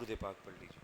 درود پاک پڑھ لیجیے۔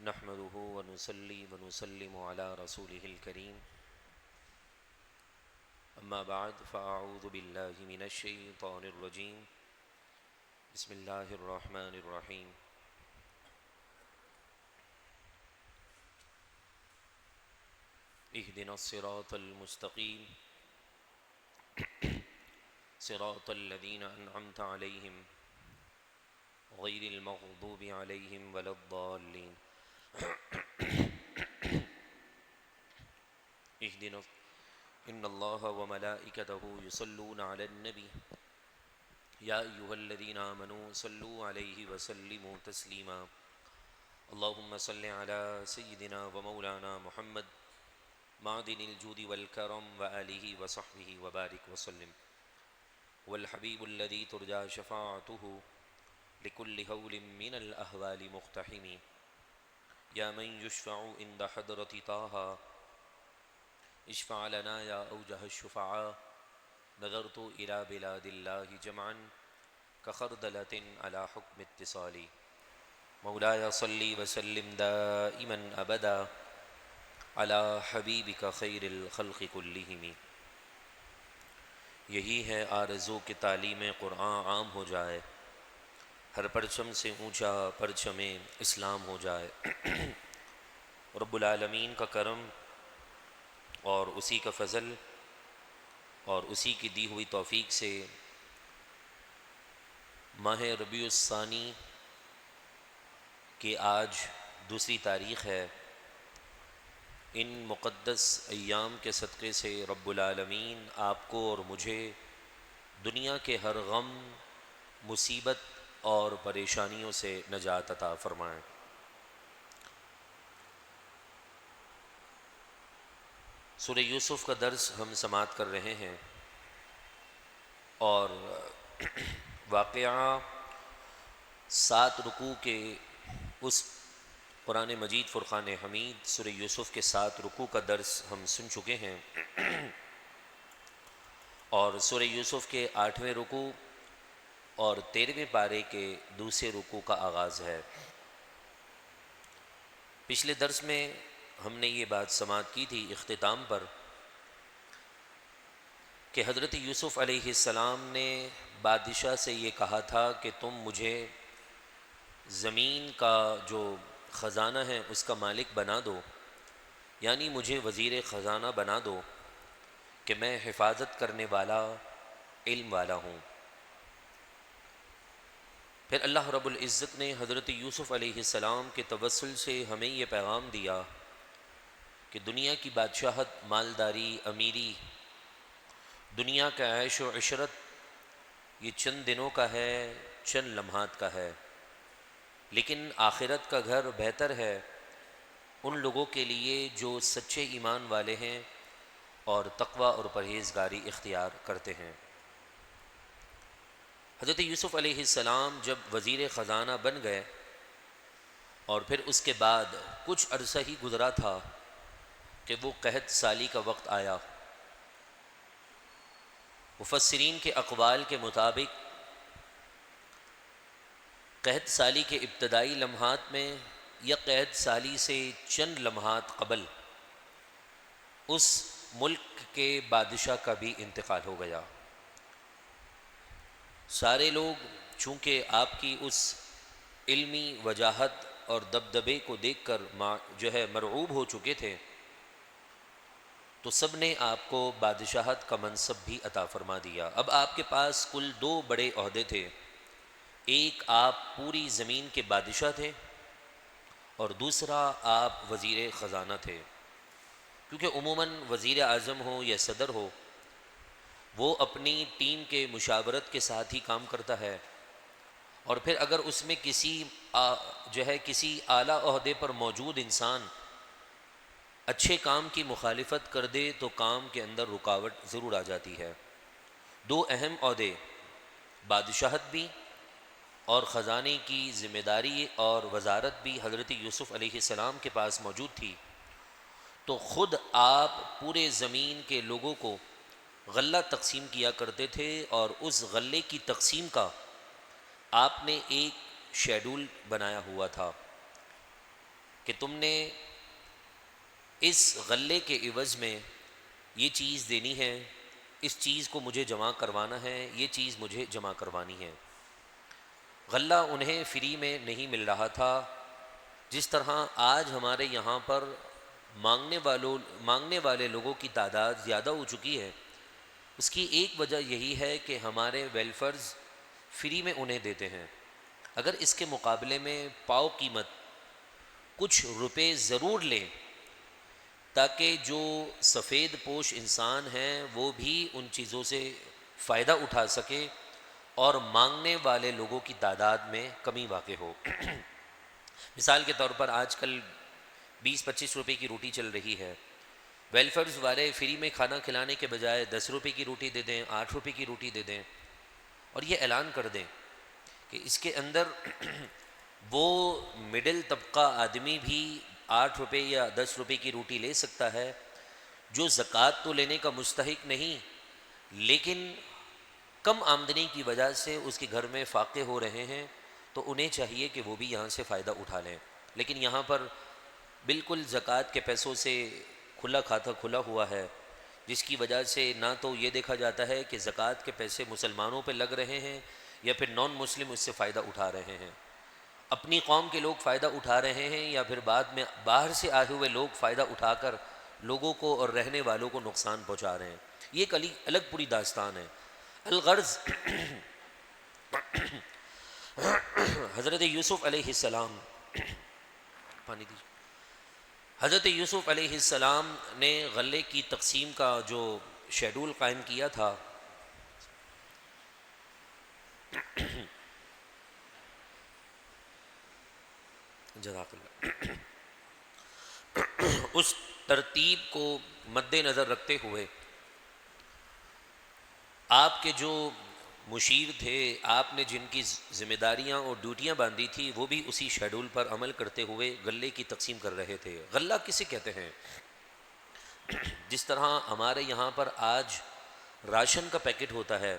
نحمده ونصلي ونسلم على رسوله الكريم اما بعد فاعوذ بالله من الشيطان الرجيم بسم الله الرحمن الرحيم اهدنا الصراط المستقيم صراط الذين أنعمت عليهم غير المغضوب عليهم ولا الضالين اهدنا إن الله وملائكته يصلون على النبي يا أيها الذين آمنوا صلوا عليه وسلموا تسليما اللهم صل على سيدنا ومولانا محمد معدن الجود والكرم وآله وصحبه وبارك وسلم والحبيب الذي ترجى شفاعته لكل هول من الأهوال مقتحم يا من يشفع عند حضرة طه اشفع لنا يا أوجه الشفعاء نظرت إلى بلاد الله جمعا كخردلة على حكم اتصالي مولاي صل وسلم دائما أبدا على حبيبك خير الخلق كلهم۔ یہی ہے آرزو کہ تعلیم قرآن عام ہو جائے، ہر پرچم سے اونچا پرچم اسلام ہو جائے۔ رب العالمین کا کرم اور اسی کا فضل اور اسی کی دی ہوئی توفیق سے ماہ ربیع الثانی کی آج دوسری تاریخ ہے۔ ان مقدس ایام کے صدقے سے رب العالمین آپ کو اور مجھے دنیا کے ہر غم، مصیبت اور پریشانیوں سے نجات عطا فرمائیں۔ سورہ یوسف کا درس ہم سماعت کر رہے ہیں اور واقعہ 7 رکوع کے اس قرآن مجید فرقان حمید سورہ یوسف کے 7 رکوع کا درس ہم سن چکے ہیں، اور سورہ یوسف کے 8ویں رکوع اور 13ویں پارے کے دوسرے رکوع کا آغاز ہے۔ پچھلے درس میں ہم نے یہ بات سماعت کی تھی اختتام پر کہ حضرت یوسف علیہ السلام نے بادشاہ سے یہ کہا تھا کہ تم مجھے زمین کا جو خزانہ ہے اس کا مالک بنا دو، یعنی مجھے وزیر خزانہ بنا دو کہ میں حفاظت کرنے والا، علم والا ہوں۔ پھر اللہ رب العزت نے حضرت یوسف علیہ السلام کے توسل سے ہمیں یہ پیغام دیا کہ دنیا کی بادشاہت، مالداری، امیری، دنیا کا عیش و عشرت یہ چند دنوں کا ہے، چند لمحات کا ہے، لیکن آخرت کا گھر بہتر ہے ان لوگوں کے لیے جو سچے ایمان والے ہیں اور تقوی اور پرہیزگاری اختیار کرتے ہیں۔ حضرت یوسف علیہ السلام جب وزیر خزانہ بن گئے اور پھر اس کے بعد کچھ عرصہ ہی گزرا تھا کہ وہ قحط سالی کا وقت آیا۔ مفسرین کے اقوال کے مطابق قحط سالی کے ابتدائی لمحات میں یا قحط سالی سے چند لمحات قبل اس ملک کے بادشاہ کا بھی انتقال ہو گیا۔ سارے لوگ چونکہ آپ کی اس علمی وجاہت اور دبدبے کو دیکھ کر مرعوب ہو چکے تھے، تو سب نے آپ کو بادشاہت کا منصب بھی عطا فرما دیا۔ اب آپ کے پاس کل دو بڑے عہدے تھے، ایک آپ پوری زمین کے بادشاہ تھے اور دوسرا آپ وزیر خزانہ تھے، کیونکہ عموماً وزیر اعظم ہو یا صدر ہو وہ اپنی ٹیم کے مشاورت کے ساتھ ہی کام کرتا ہے، اور پھر اگر اس میں کسی اعلیٰ عہدے پر موجود انسان اچھے کام کی مخالفت کر دے تو کام کے اندر رکاوٹ ضرور آ جاتی ہے۔ دو اہم عہدے، بادشاہت بھی اور خزانے کی ذمہ داری اور وزارت بھی حضرت یوسف علیہ السلام کے پاس موجود تھی، تو خود آپ پورے زمین کے لوگوں کو غلہ تقسیم کیا کرتے تھے، اور اس غلے کی تقسیم کا آپ نے ایک شیڈول بنایا ہوا تھا کہ تم نے اس غلے کے عوض میں یہ چیز دینی ہے، اس چیز کو مجھے جمع کروانا ہے، یہ چیز مجھے جمع کروانی ہے۔ غلہ انہیں فری میں نہیں مل رہا تھا، جس طرح آج ہمارے یہاں پر مانگنے والے لوگوں کی تعداد زیادہ ہو چکی ہے۔ اس کی ایک وجہ یہی ہے کہ ہمارے ویلفرز فری میں انہیں دیتے ہیں، اگر اس کے مقابلے میں پاؤ قیمت کچھ روپے ضرور لیں تاکہ جو سفید پوش انسان ہیں وہ بھی ان چیزوں سے فائدہ اٹھا سکے اور مانگنے والے لوگوں کی تعداد میں کمی واقع ہو۔ مثال کے طور پر آج کل 20-25 روپے کی روٹی چل رہی ہے، ویلفیئرز والے فری میں کھانا کھلانے کے بجائے 10 روپے کی روٹی دے دیں، 8 روپے کی روٹی دے دیں، اور یہ اعلان کر دیں کہ اس کے اندر وہ مڈل طبقہ آدمی بھی 8 روپے یا 10 روپے کی روٹی لے سکتا ہے جو زکوٰۃ تو لینے کا مستحق نہیں، لیکن کم آمدنی کی وجہ سے اس کے گھر میں فاقے ہو رہے ہیں، تو انہیں چاہیے کہ وہ بھی یہاں سے فائدہ اٹھا لیں۔ لیکن یہاں پر بالکل زکوٰۃ کے پیسوں سے کھلا کھاتا کھلا ہوا ہے، جس کی وجہ سے نہ تو یہ دیکھا جاتا ہے کہ زکوٰۃ کے پیسے مسلمانوں پہ لگ رہے ہیں یا پھر نان مسلم اس سے فائدہ اٹھا رہے ہیں، اپنی قوم کے لوگ فائدہ اٹھا رہے ہیں یا پھر بعد میں باہر سے آئے ہوئے لوگ فائدہ اٹھا کر لوگوں کو اور رہنے والوں کو نقصان پہنچا رہے ہیں۔ یہ ایک الگ پوری داستان ہے۔ الغرض حضرت یوسف علیہ السلام پانی دیجیے، حضرت یوسف علیہ السلام نے غلے کی تقسیم کا جو شیڈول قائم کیا تھا، جزاک اللہ، اس ترتیب کو مد نظر رکھتے ہوئے آپ کے جو مشیر تھے، آپ نے جن کی ذمہ داریاں اور ڈیوٹیاں باندھی تھی، وہ بھی اسی شیڈول پر عمل کرتے ہوئے غلے کی تقسیم کر رہے تھے۔ غلہ کسے کہتے ہیں؟ جس طرح ہمارے یہاں پر آج راشن کا پیکٹ ہوتا ہے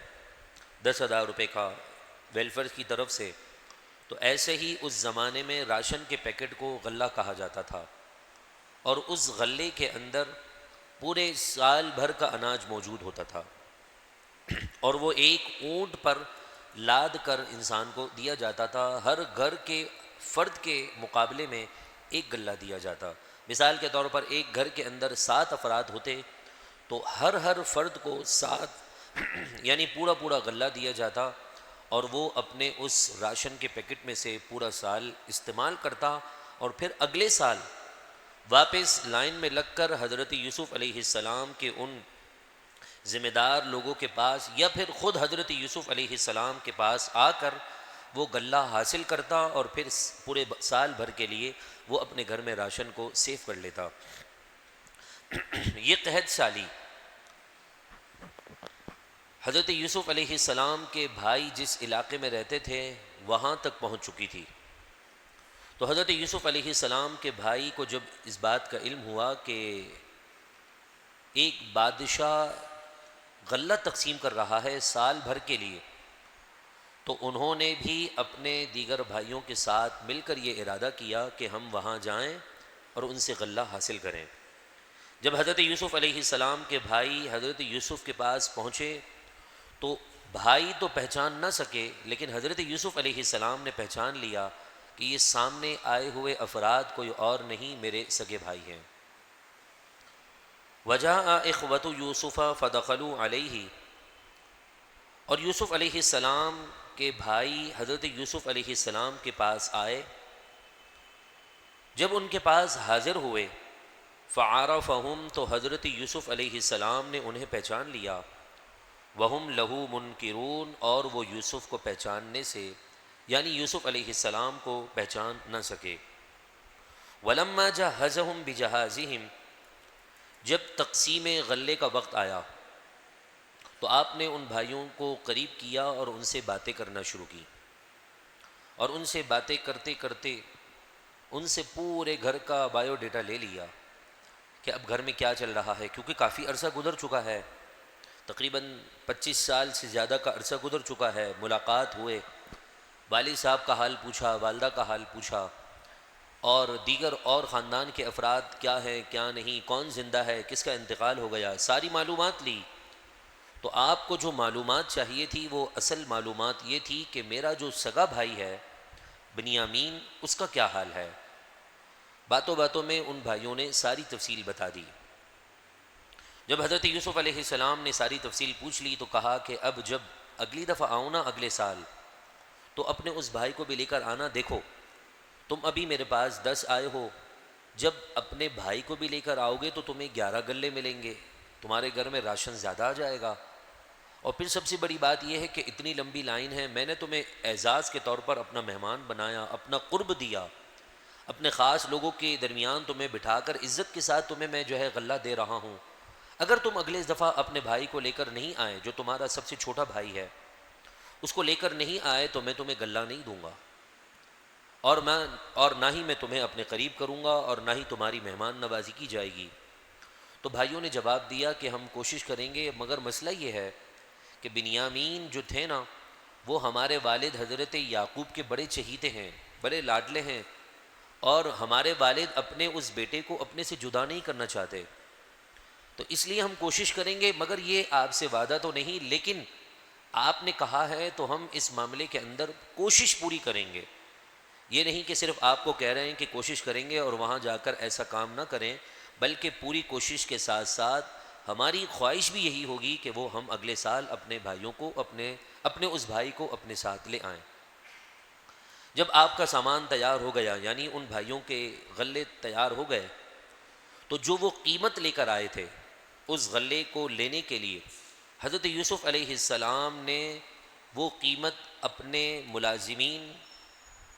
10,000 روپے کا ویلفیئر کی طرف سے، تو ایسے ہی اس زمانے میں راشن کے پیکٹ کو غلہ کہا جاتا تھا، اور اس غلے کے اندر پورے سال بھر کا اناج موجود ہوتا تھا، اور وہ ایک اونٹ پر لاد کر انسان کو دیا جاتا تھا۔ ہر گھر کے فرد کے مقابلے میں ایک غلہ دیا جاتا۔ مثال کے طور پر ایک گھر کے اندر 7 افراد ہوتے تو ہر فرد کو 7 یعنی پورا غلہ دیا جاتا، اور وہ اپنے اس راشن کے پیکٹ میں سے پورا سال استعمال کرتا، اور پھر اگلے سال واپس لائن میں لگ کر حضرت یوسف علیہ السلام کے ان ذمہ دار لوگوں کے پاس یا پھر خود حضرت یوسف علیہ السلام کے پاس آ کر وہ غلہ حاصل کرتا، اور پھر پورے سال بھر کے لیے وہ اپنے گھر میں راشن کو سیو کر لیتا۔ یہ قحط سالی حضرت یوسف علیہ السلام کے بھائی جس علاقے میں رہتے تھے وہاں تک پہنچ چکی تھی۔ تو حضرت یوسف علیہ السلام کے بھائی کو جب اس بات کا علم ہوا کہ ایک بادشاہ غلہ تقسیم کر رہا ہے سال بھر کے لیے، تو انہوں نے بھی اپنے دیگر بھائیوں کے ساتھ مل کر یہ ارادہ کیا کہ ہم وہاں جائیں اور ان سے غلہ حاصل کریں۔ جب حضرت یوسف علیہ السلام کے بھائی حضرت یوسف کے پاس پہنچے تو بھائی تو پہچان نہ سکے، لیکن حضرت یوسف علیہ السلام نے پہچان لیا کہ یہ سامنے آئے ہوئے افراد کوئی اور نہیں، میرے سگے بھائی ہیں۔ وجاء اخوۃ یوسف فدخلوا علیہ، اور یوسف علیہ السلام کے بھائی حضرت یوسف علیہ السلام کے پاس آئے۔ جب ان کے پاس حاضر ہوئے فعرفہم، تو حضرت یوسف علیہ السلام نے انہیں پہچان لیا۔ وہم لہو منکرون، اور وہ یوسف کو پہچاننے سے یعنی یوسف علیہ السلام کو پہچان نہ سکے۔ ولما جہزہم بجہازہم، جب تقسیم غلے کا وقت آیا تو آپ نے ان بھائیوں کو قریب کیا اور ان سے باتیں کرنا شروع کی، اور ان سے باتیں کرتے کرتے ان سے پورے گھر کا بایو ڈیٹا لے لیا کہ اب گھر میں کیا چل رہا ہے، کیونکہ کافی عرصہ گزر چکا ہے، تقریباً 25 سال سے زیادہ کا عرصہ گزر چکا ہے۔ ملاقات ہوئے، والد صاحب کا حال پوچھا، والدہ کا حال پوچھا، اور دیگر اور خاندان کے افراد کیا ہیں کیا نہیں، کون زندہ ہے، کس کا انتقال ہو گیا، ساری معلومات لی۔ تو آپ کو جو معلومات چاہیے تھی وہ اصل معلومات یہ تھی کہ میرا جو سگا بھائی ہے بنیامین، اس کا کیا حال ہے۔ باتوں باتوں میں ان بھائیوں نے ساری تفصیل بتا دی۔ جب حضرت یوسف علیہ السلام نے ساری تفصیل پوچھ لی تو کہا کہ اب جب اگلی دفعہ آؤں نا اگلے سال، تو اپنے اس بھائی کو بھی لے کر آنا۔ دیکھو تم ابھی میرے پاس 10 آئے ہو، جب اپنے بھائی کو بھی لے کر آؤ گے تو تمہیں 11 غلے ملیں گے، تمہارے گھر میں راشن زیادہ آ جائے گا۔ اور پھر سب سے بڑی بات یہ ہے کہ اتنی لمبی لائن ہے، میں نے تمہیں اعزاز کے طور پر اپنا مہمان بنایا، اپنا قرب دیا، اپنے خاص لوگوں کے درمیان تمہیں بٹھا کر عزت کے ساتھ تمہیں میں جو ہے غلہ دے رہا ہوں۔ اگر تم اگلے دفعہ اپنے بھائی کو لے کر نہیں آئے، جو تمہارا سب سے چھوٹا بھائی ہے، اس کو لے کر نہیں آئے تو میں تمہیں غلہ نہیں دوں گا، اور نہ ہی میں تمہیں اپنے قریب کروں گا، اور نہ ہی تمہاری مہمان نوازی کی جائے گی۔ تو بھائیوں نے جواب دیا کہ ہم کوشش کریں گے، مگر مسئلہ یہ ہے کہ بنیامین جو تھے نا، وہ ہمارے والد حضرت یعقوب کے بڑے چہیتے ہیں، بڑے لاڈلے ہیں، اور ہمارے والد اپنے اس بیٹے کو اپنے سے جدا نہیں کرنا چاہتے، تو اس لیے ہم کوشش کریں گے، مگر یہ آپ سے وعدہ تو نہیں، لیکن آپ نے کہا ہے تو ہم اس معاملے کے اندر کوشش پوری کریں گے۔ یہ نہیں کہ صرف آپ کو کہہ رہے ہیں کہ کوشش کریں گے اور وہاں جا کر ایسا کام نہ کریں، بلکہ پوری کوشش کے ساتھ ساتھ ہماری خواہش بھی یہی ہوگی کہ وہ ہم اگلے سال اپنے بھائیوں کو اپنے اس بھائی کو اپنے ساتھ لے آئیں۔ جب آپ کا سامان تیار ہو گیا، یعنی ان بھائیوں کے غلے تیار ہو گئے، تو جو وہ قیمت لے کر آئے تھے اس غلے کو لینے کے لیے حضرت یوسف علیہ السلام نے وہ قیمت اپنے ملازمین،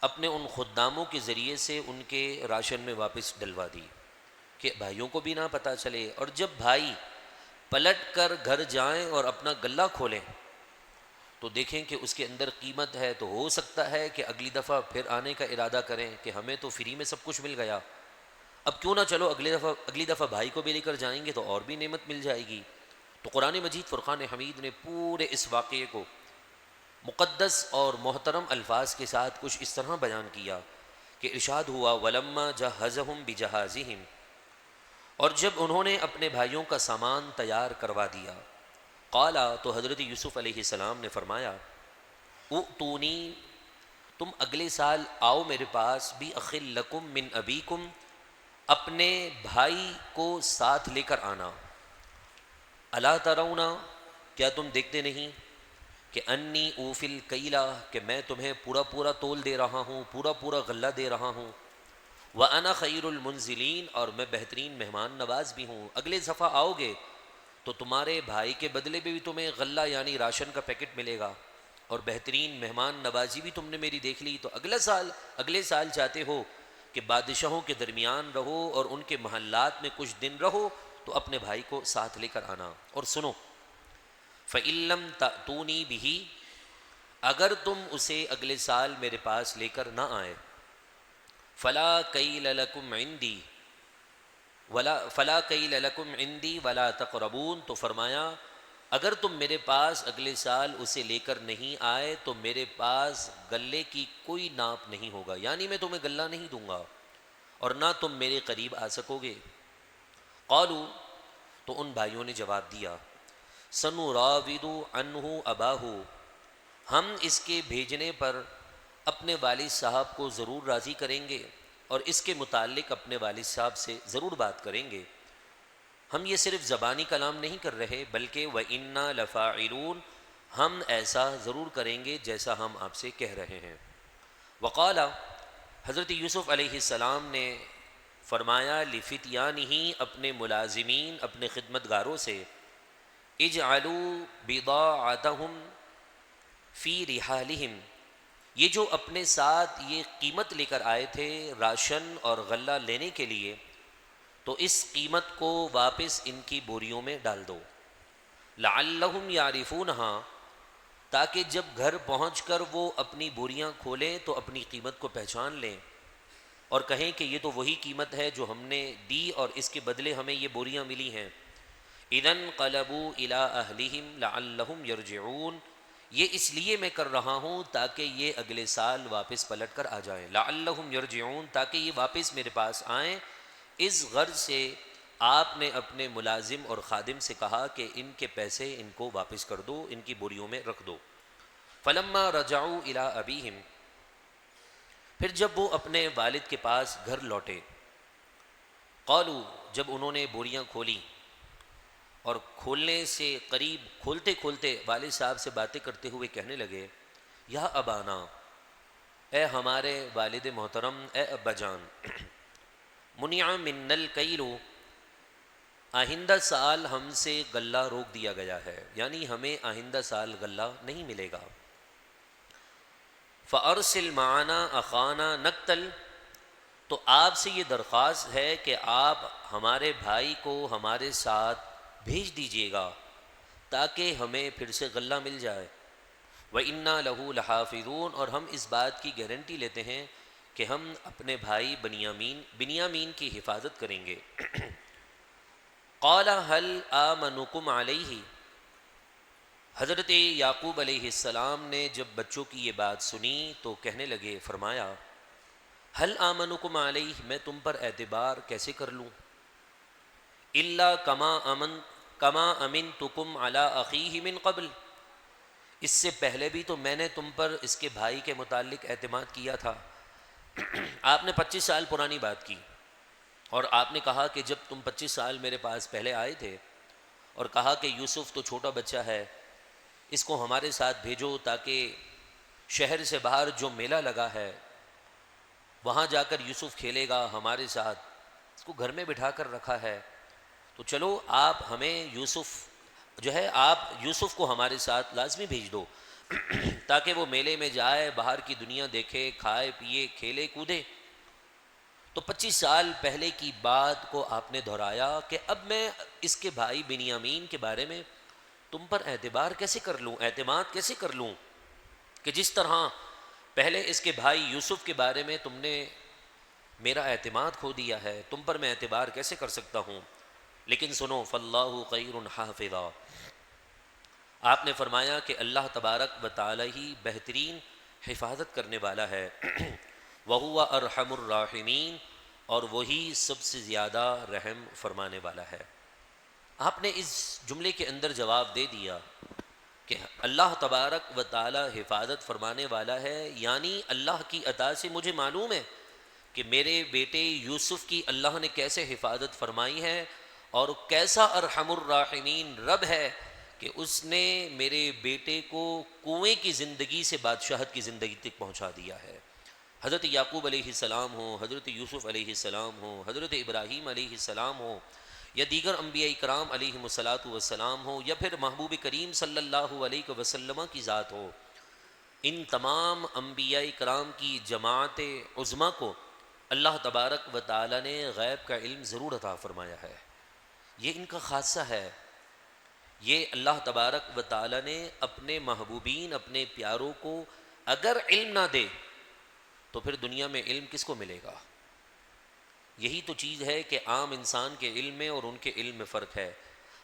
اپنے ان خداموں کے ذریعے سے ان کے راشن میں واپس ڈلوا دی کہ بھائیوں کو بھی نہ پتہ چلے، اور جب بھائی پلٹ کر گھر جائیں اور اپنا غلہ کھولیں تو دیکھیں کہ اس کے اندر قیمت ہے، تو ہو سکتا ہے کہ اگلی دفعہ پھر آنے کا ارادہ کریں کہ ہمیں تو فری میں سب کچھ مل گیا، اب کیوں نہ چلو اگلی دفعہ بھائی کو بھی لے کر جائیں گے تو اور بھی نعمت مل جائے گی۔ تو قرآن مجید فرقان حمید نے پورے اس واقعے کو مقدس اور محترم الفاظ کے ساتھ کچھ اس طرح بیان کیا کہ ارشاد ہوا ولما جہزہم بجہازہم، اور جب انہوں نے اپنے بھائیوں کا سامان تیار کروا دیا، قالا، تو حضرت یوسف علیہ السلام نے فرمایا اُؤْتُونِی، تم اگلے سال آؤ میرے پاس، بِأَخٍ لَکُم مِّن أَبِیکُم، اپنے بھائی کو ساتھ لے کر آنا، الا ترون، کیا تم دیکھتے نہیں کہ انی اوفی الکیلا، کہ میں تمہیں پورا پورا تول دے رہا ہوں، پورا پورا غلہ دے رہا ہوں، وَأَنَا خَيْرُ الْمُنزِلِينَ، اور میں بہترین مہمان نواز بھی ہوں۔ اگلے دفعہ آؤ گے تو تمہارے بھائی کے بدلے میں بھی تمہیں غلہ یعنی راشن کا پیکٹ ملے گا، اور بہترین مہمان نوازی بھی تم نے میری دیکھ لی، تو اگلے سال چاہتے ہو کہ بادشاہوں کے درمیان رہو اور ان کے محلات میں کچھ دن رہو، تو اپنے بھائی کو ساتھ لے کر آنا۔ اور سنو، فَإِن لَّمْ تَأْتُونِي بِهِ، اگر تم اسے اگلے سال میرے پاس لے کر نہ آئے، فَلَا كَيْلَ لَكُمْ عِندِي وَلَا تَقْرَبُونَ، تو فرمایا اگر تم میرے پاس اگلے سال اسے لے کر نہیں آئے تو میرے پاس غلے کی کوئی ناپ نہیں ہوگا، یعنی میں تمہیں غلہ نہیں دوں گا اور نہ تم میرے قریب آ سکو گے۔ قالوا، تو ان بھائیوں نے جواب دیا، سنراود عنہ اباہ، ہم اس کے بھیجنے پر اپنے والد صاحب کو ضرور راضی کریں گے اور اس کے متعلق اپنے والد صاحب سے ضرور بات کریں گے۔ ہم یہ صرف زبانی کلام نہیں کر رہے بلکہ وَإِنَّا لَفَاعِلُونَ، ہم ایسا ضرور کریں گے جیسا ہم آپ سے کہہ رہے ہیں۔ وقال، حضرت یوسف علیہ السلام نے فرمایا لفتیانہ، اپنے ملازمین اپنے خدمتگاروں سے، اجعلوا بضاعتہم فی رحالہم، یہ جو اپنے ساتھ یہ قیمت لے کر آئے تھے راشن اور غلہ لینے کے لیے، تو اس قیمت کو واپس ان کی بوریوں میں ڈال دو، لعلہم یعرفونہا، تاکہ جب گھر پہنچ کر وہ اپنی بوریاں کھولیں تو اپنی قیمت کو پہچان لیں اور کہیں کہ یہ تو وہی قیمت ہے جو ہم نے دی اور اس کے بدلے ہمیں یہ بوریاں ملی ہیں۔ اذا انقلبوا الی اہلہم لعلہم یرجعون، یہ اس لیے میں کر رہا ہوں تاکہ یہ اگلے سال واپس پلٹ کر آ جائیں، لعلہم یرجعون، تاکہ یہ واپس میرے پاس آئیں۔ اس غرض سے آپ نے اپنے ملازم اور خادم سے کہا کہ ان کے پیسے ان کو واپس کر دو، ان کی بوریوں میں رکھ دو۔ فلما رجعوا الی ابیہم، پھر جب وہ اپنے والد کے پاس گھر لوٹے، قالوا، جب انہوں نے بوریاں کھولی اور کھولنے سے قریب کھولتے کھولتے والد صاحب سے باتیں کرتے ہوئے کہنے لگے، یا ابانا، اے ہمارے والد محترم، اے ابا جان، منع من الکیل، آئندہ سال ہم سے غلہ روک دیا گیا ہے، یعنی ہمیں آئندہ سال غلہ نہیں ملے گا۔ فارسل معنا اخانا نقتل، تو آپ سے یہ درخواست ہے کہ آپ ہمارے بھائی کو ہمارے ساتھ بھیج دیجیے گا تاکہ ہمیں پھر سے غلہ مل جائے۔ وَإِنَّا لَهُ لَحَافِظُونَ، اور ہم اس بات کی گارنٹی لیتے ہیں کہ ہم اپنے بھائی بنیامین کی حفاظت کریں گے۔ قَالَ هَلْ آمَنُكُمْ عَلَيْهِ، حضرت یعقوب علیہ السلام نے جب بچوں کی یہ بات سنی تو کہنے لگے، فرمایا، هَلْ آمَنُكُمْ عَلَيْهِ، میں تم پر اعتبار کیسے کر لوں، إِلَّا كَمَا أَمِنْتُكُمْ عَلَىٰ أَخِيهِ مِنْ قَبْلِ، اس سے پہلے بھی تو میں نے تم پر اس کے بھائی کے متعلق اعتماد کیا تھا۔ آپ نے 25 سال پرانی بات کی اور آپ نے کہا کہ جب تم 25 سال میرے پاس پہلے آئے تھے اور کہا کہ یوسف تو چھوٹا بچہ ہے، اس کو ہمارے ساتھ بھیجو تاکہ شہر سے باہر جو میلہ لگا ہے وہاں جا کر یوسف کھیلے گا ہمارے ساتھ، اس کو گھر میں بٹھا کر رکھا ہے، تو چلو آپ ہمیں آپ یوسف کو ہمارے ساتھ لازمی بھیج دو تاکہ وہ میلے میں جائے، باہر کی دنیا دیکھے، کھائے پیے، کھیلے کودے۔ تو 25 سال پہلے کی بات کو آپ نے دہرایا کہ اب میں اس کے بھائی بنیامین کے بارے میں تم پر اعتبار کیسے کر لوں، اعتماد کیسے کر لوں کہ جس طرح پہلے اس کے بھائی یوسف کے بارے میں تم نے میرا اعتماد کھو دیا ہے، تم پر میں اعتبار کیسے کر سکتا ہوں۔ لیکن سنو، فاللہ خیر حافظا، آپ نے فرمایا کہ اللہ تبارک و تعالی ہی بہترین حفاظت کرنے والا ہے، وہو ارحم الراحمین، اور وہی سب سے زیادہ رحم فرمانے والا ہے۔ آپ نے اس جملے کے اندر جواب دے دیا کہ اللہ تبارک و تعالی حفاظت فرمانے والا ہے، یعنی اللہ کی عطا سے مجھے معلوم ہے کہ میرے بیٹے یوسف کی اللہ نے کیسے حفاظت فرمائی ہے اور کیسا ارحم الراحمین رب ہے کہ اس نے میرے بیٹے کو کنویں کی زندگی سے بادشاہت کی زندگی تک پہنچا دیا ہے۔ حضرت یعقوب علیہ السلام ہو، حضرت یوسف علیہ السلام ہو، حضرت ابراہیم علیہ السلام ہو، یا دیگر انبیاء کرام علیہم الصلاۃ والسلام ہو، یا پھر محبوب کریم صلی اللہ علیہ وسلم کی ذات ہو، ان تمام انبیاء کرام کی جماعت عظمیٰ کو اللہ تبارک و تعالی نے غیب کا علم ضرور عطا فرمایا ہے، یہ ان کا خاصہ ہے۔ یہ اللہ تبارک و تعالی نے اپنے محبوبین، اپنے پیاروں کو اگر علم نہ دے تو پھر دنیا میں علم کس کو ملے گا؟ یہی تو چیز ہے کہ عام انسان کے علم میں اور ان کے علم میں فرق ہے۔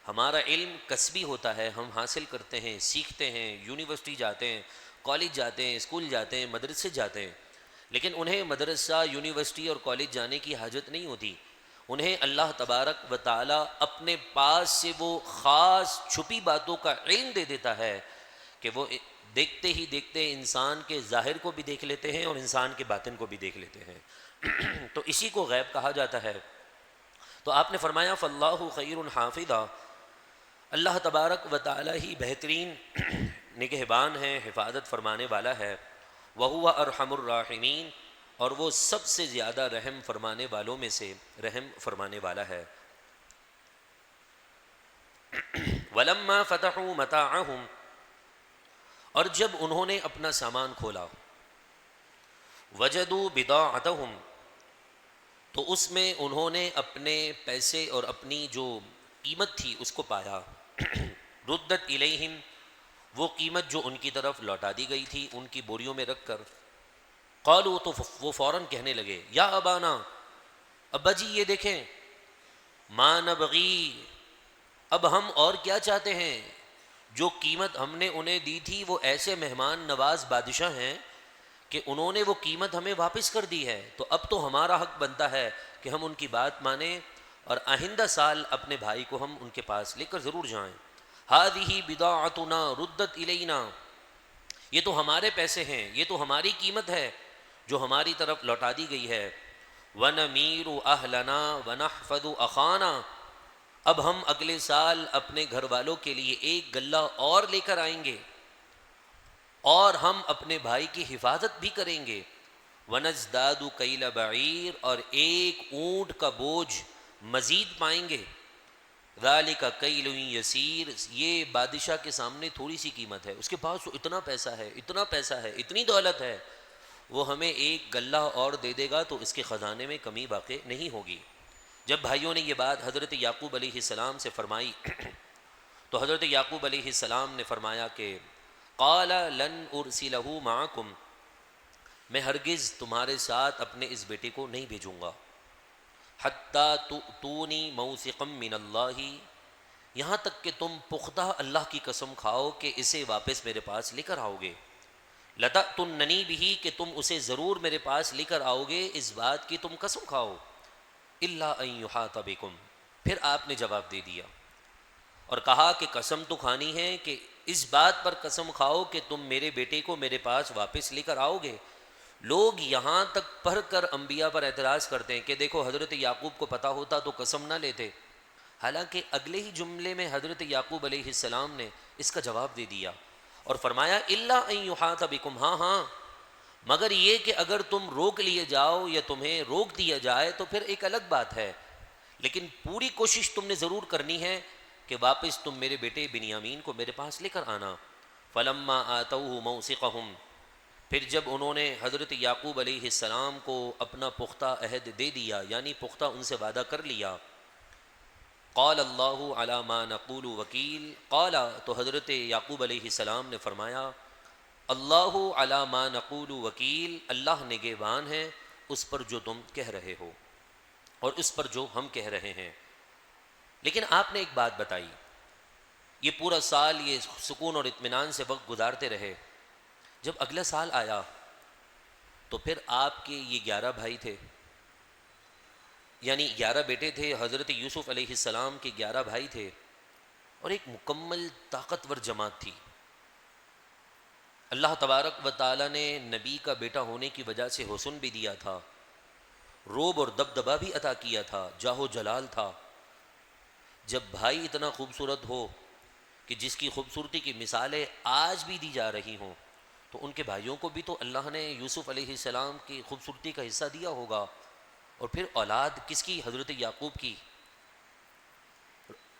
ہمارا علم کسبی ہوتا ہے، ہم حاصل کرتے ہیں، سیکھتے ہیں، یونیورسٹی جاتے ہیں، کالج جاتے ہیں، اسکول جاتے ہیں، مدرسے جاتے ہیں، لیکن انہیں مدرسہ، یونیورسٹی اور کالج جانے کی حاجت نہیں ہوتی۔ انہیں اللہ تبارک و تعالی اپنے پاس سے وہ خاص چھپی باتوں کا علم دے دیتا ہے کہ وہ دیکھتے ہی دیکھتے انسان کے ظاہر کو بھی دیکھ لیتے ہیں اور انسان کے باطن کو بھی دیکھ لیتے ہیں۔ تو اسی کو غیب کہا جاتا ہے۔ تو آپ نے فرمایا فاللہ خیر حافظا، اللہ تبارک و تعالی ہی بہترین نگہبان ہے، حفاظت فرمانے والا ہے۔ وَهُوَ أَرْحَمُ الراحمین، اور وہ سب سے زیادہ رحم فرمانے والوں میں سے رحم فرمانے والا ہے۔ وَلَمَّا فَتَحُوا مَتَاعَهُمْ، اور جب انہوں نے اپنا سامان کھولا، وَجَدُوا بِضَاعَتَهُمْ، تو اس میں انہوں نے اپنے پیسے اور اپنی جو قیمت تھی اس کو پایا۔ ردت الیہم، وہ قیمت جو ان کی طرف لوٹا دی گئی تھی ان کی بوریوں میں رکھ کر۔ قالوا، تو وہ فوراً کہنے لگے، یا ابانا، ابا جی یہ دیکھیں، ما نبغی، اب ہم اور کیا چاہتے ہیں؟ جو قیمت ہم نے انہیں دی تھی وہ ایسے مہمان نواز بادشاہ ہیں کہ انہوں نے وہ قیمت ہمیں واپس کر دی ہے، تو اب تو ہمارا حق بنتا ہے کہ ہم ان کی بات مانیں اور آئندہ سال اپنے بھائی کو ہم ان کے پاس لے کر ضرور جائیں۔ ہذہ بضاعتنا ردت الینا، یہ تو ہمارے پیسے ہیں، یہ تو ہماری قیمت ہے جو ہماری طرف لوٹا دی گئی ہے۔ وَنَمِيرُ أَهْلَنَا وَنَحْفَظُ أَخَانَا، اب ہم اگلے سال اپنے گھر والوں کے لیے ایک غلہ اور لے کر آئیں گے اور ہم اپنے بھائی کی حفاظت بھی کریں گے۔ وَنَزْدَادُ كَيْلَ بَعِيرٍ، اور ایک اونٹ کا بوجھ مزید پائیں گے۔ ذَلِكَ كَيْلٌ يَسِيرٌ، یہ بادشاہ کے سامنے تھوڑی سی قیمت ہے، اس کے پاس تو اتنا پیسہ ہے، اتنا پیسہ ہے، اتنی دولت ہے، وہ ہمیں ایک غلہ اور دے دے گا تو اس کے خزانے میں کمی واقع نہیں ہوگی۔ جب بھائیوں نے یہ بات حضرت یعقوب علیہ السلام سے فرمائی تو حضرت یعقوب علیہ السلام نے فرمایا کہ قال لن ارسلہ معکم، میں ہرگز تمہارے ساتھ اپنے اس بیٹے کو نہیں بھیجوں گا، حتی تؤتونی موثقا من اللہ، یہاں تک کہ تم پختہ اللہ کی قسم کھاؤ کہ اسے واپس میرے پاس لے کر آؤ گے۔ لتأتوننی بہ، کہ تم اسے ضرور میرے پاس لے کر آؤ گے، اس بات کی تم قسم کھاؤ۔ الا ان یحاط بکم، پھر آپ نے جواب دے دیا اور کہا کہ قسم تو کھانی ہے کہ اس بات پر قسم کھاؤ کہ تم میرے بیٹے کو میرے پاس واپس لے کر آؤ گے۔ لوگ یہاں تک پڑھ کر انبیاء پر اعتراض کرتے ہیں کہ دیکھو حضرت یعقوب کو پتہ ہوتا تو قسم نہ لیتے، حالانکہ اگلے ہی جملے میں حضرت یعقوب علیہ السلام نے اس کا جواب دے دیا اور فرمایا الا ان یحاط بکم، ہاں ہاں، مگر یہ کہ اگر تم روک لیے جاؤ یا تمہیں روک دیا جائے تو پھر ایک الگ بات ہے، لیکن پوری کوشش تم نے ضرور کرنی ہے کہ واپس تم میرے بیٹے بنیامین کو میرے پاس لے کر آنا۔ فلما آتوہ موثقہم، پھر جب انہوں نے حضرت یعقوب علیہ السلام کو اپنا پختہ عہد دے دیا، یعنی پختہ ان سے وعدہ کر لیا، قال اللہ علی ما نقول وکیل، قال، تو حضرت یعقوب علیہ السلام نے فرمایا اللہ علی ما نقول وکیل، اللہ نگہبان ہے اس پر جو تم کہہ رہے ہو اور اس پر جو ہم کہہ رہے ہیں۔ لیکن آپ نے ایک بات بتائی، یہ پورا سال یہ سکون اور اطمینان سے وقت گزارتے رہے، جب اگلا سال آیا تو پھر آپ کے یہ 11 بھائی تھے، یعنی 11 بیٹے تھے، حضرت یوسف علیہ السلام کے 11 بھائی تھے اور ایک مکمل طاقتور جماعت تھی۔ اللہ تبارک و تعالی نے نبی کا بیٹا ہونے کی وجہ سے حسن بھی دیا تھا، روب اور دبدبا بھی عطا کیا تھا، جاہ و جلال تھا۔ جب بھائی اتنا خوبصورت ہو کہ جس کی خوبصورتی کی مثالیں آج بھی دی جا رہی ہوں، تو ان کے بھائیوں کو بھی تو اللہ نے یوسف علیہ السلام کی خوبصورتی کا حصہ دیا ہوگا، اور پھر اولاد کس کی؟ حضرت یعقوب کی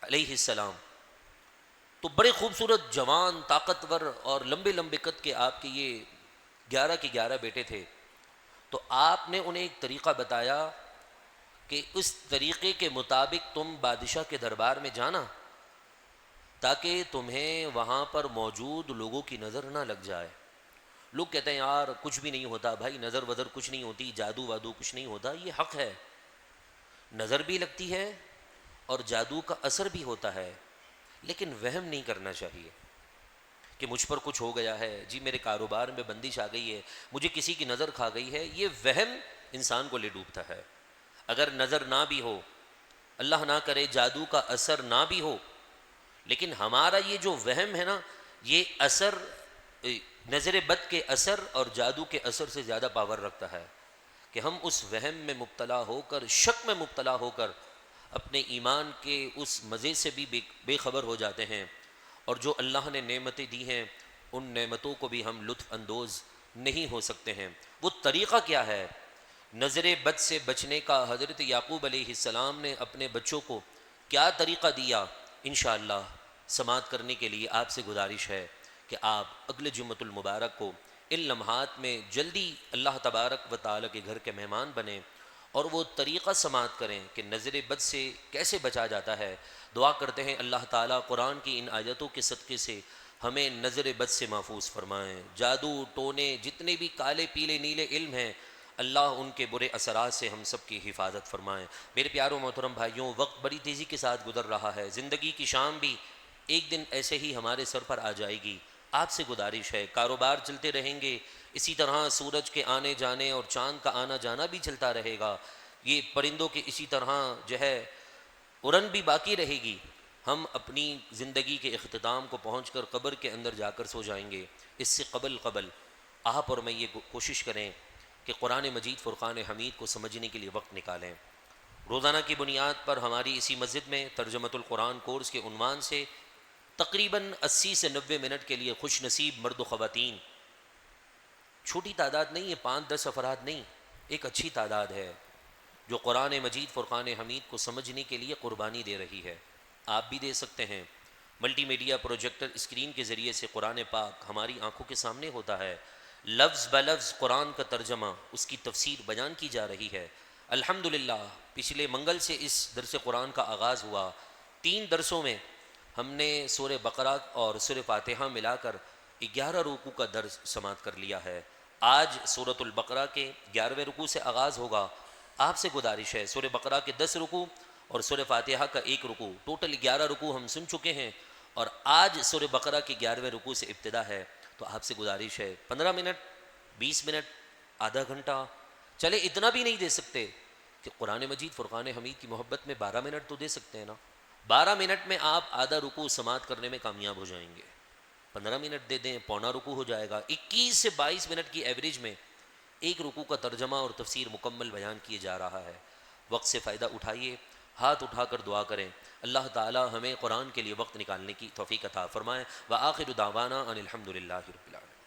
علیہ السلام۔ تو بڑے خوبصورت، جوان، طاقتور اور لمبے لمبے قد کے آپ کے یہ 11 کے 11 بیٹے تھے۔ تو آپ نے انہیں ایک طریقہ بتایا کہ اس طریقے کے مطابق تم بادشاہ کے دربار میں جانا تاکہ تمہیں وہاں پر موجود لوگوں کی نظر نہ لگ جائے۔ لوگ کہتے ہیں یار کچھ بھی نہیں ہوتا، بھائی نظر وظر کچھ نہیں ہوتی، جادو وادو کچھ نہیں ہوتا، یہ حق ہے، نظر بھی لگتی ہے اور جادو کا اثر بھی ہوتا ہے، لیکن وہم نہیں کرنا چاہیے کہ مجھ پر کچھ ہو گیا ہے، جی میرے کاروبار میں بندش آ گئی ہے، مجھے کسی کی نظر کھا گئی ہے۔ یہ وہم انسان کو لے ڈوبتا ہے۔ اگر نظر نہ بھی ہو، اللہ نہ کرے جادو کا اثر نہ بھی ہو، لیکن ہمارا یہ جو وہم ہے نا، یہ اثر نظر بد کے اثر اور جادو کے اثر سے زیادہ پاور رکھتا ہے کہ ہم اس وہم میں مبتلا ہو کر، شک میں مبتلا ہو کر اپنے ایمان کے اس مزے سے بھی بے خبر ہو جاتے ہیں، اور جو اللہ نے نعمتیں دی ہیں ان نعمتوں کو بھی ہم لطف اندوز نہیں ہو سکتے ہیں۔ وہ طریقہ کیا ہے نظر بد سے بچنے کا؟ حضرت یعقوب علیہ السلام نے اپنے بچوں کو کیا طریقہ دیا؟ انشاءاللہ سماعت کرنے کے لیے آپ سے گزارش ہے کہ آپ اگلے جمعۃ المبارک کو ان لمحات میں جلدی اللہ تبارک و تعالیٰ کے گھر کے مہمان بنیں اور وہ طریقہ سماعت کریں کہ نظر بد سے کیسے بچا جاتا ہے۔ دعا کرتے ہیں اللہ تعالیٰ قرآن کی ان آیتوں کے صدقے سے ہمیں نظر بد سے محفوظ فرمائیں۔ جادو ٹونے جتنے بھی کالے پیلے نیلے علم ہیں، اللہ ان کے برے اثرات سے ہم سب کی حفاظت فرمائیں۔ میرے پیاروں محترم بھائیوں، وقت بڑی تیزی کے ساتھ گزر رہا ہے، زندگی کی شام بھی ایک دن ایسے ہی ہمارے سر پر آ جائے گی۔ آپ سے گزارش ہے، کاروبار چلتے رہیں گے، اسی طرح سورج کے آنے جانے اور چاند کا آنا جانا بھی چلتا رہے گا، یہ پرندوں کے اسی طرح جو ہے اڑن بھی باقی رہے گی۔ ہم اپنی زندگی کے اختتام کو پہنچ کر قبر کے اندر جا کر سو جائیں گے۔ اس سے قبل آپ اور میں یہ کوشش کریں کہ قرآن مجید فرقان حمید کو سمجھنے کے لیے وقت نکالیں۔ روزانہ کی بنیاد پر ہماری اسی مسجد میں ترجمۃ القرآن کورس کے عنوان سے تقریباً 80 سے 90 منٹ کے لیے خوش نصیب مرد و خواتین، چھوٹی تعداد نہیں ہے، 5-10 افراد نہیں، ایک اچھی تعداد ہے جو قرآن مجید فرقان حمید کو سمجھنے کے لیے قربانی دے رہی ہے۔ آپ بھی دے سکتے ہیں۔ ملٹی میڈیا پروجیکٹر اسکرین کے ذریعے سے قرآن پاک ہماری آنکھوں کے سامنے ہوتا ہے، لفظ بلفظ قرآن کا ترجمہ، اس کی تفسیر بیان کی جا رہی ہے۔ الحمدللہ پچھلے منگل سے اس درس قرآن کا آغاز ہوا۔ 3 درسوں میں ہم نے سورہ بقرہ اور سورہ فاتحہ ملا کر 11 رکوع کا درس سماعت کر لیا ہے۔ آج سورۃ البقرہ کے 11ویں رکوع سے آغاز ہوگا۔ آپ سے گزارش ہے، سورہ بقرہ کے 10 رکوع اور سورہ فاتحہ کا 1 رکوع، ٹوٹل 11 رکوع ہم سن چکے ہیں، اور آج سورہ بقرہ کے 11ویں رکوع سے ابتدا ہے۔ تو آپ سے گزارش ہے 15 منٹ، 20 منٹ، آدھا گھنٹہ، چلے اتنا بھی نہیں دے سکتے کہ قرآن مجید فرقان حمید کی محبت میں 12 منٹ تو دے سکتے ہیں نا۔ 12 منٹ میں آپ آدھا رکوع سماعت کرنے میں کامیاب ہو جائیں گے۔ 15 منٹ دے دیں، پونا رکوع ہو جائے گا۔ 21 سے 22 منٹ کی ایوریج میں 1 رکوع کا ترجمہ اور تفسیر مکمل بیان کیے جا رہا ہے۔ وقت سے فائدہ اٹھائیے، ہاتھ اٹھا کر دعا کریں، اللہ تعالی ہمیں قرآن کے لیے وقت نکالنے کی توفیق عطا فرمائے۔ وآخر دعوانا ان الحمد للہ رب العالمین۔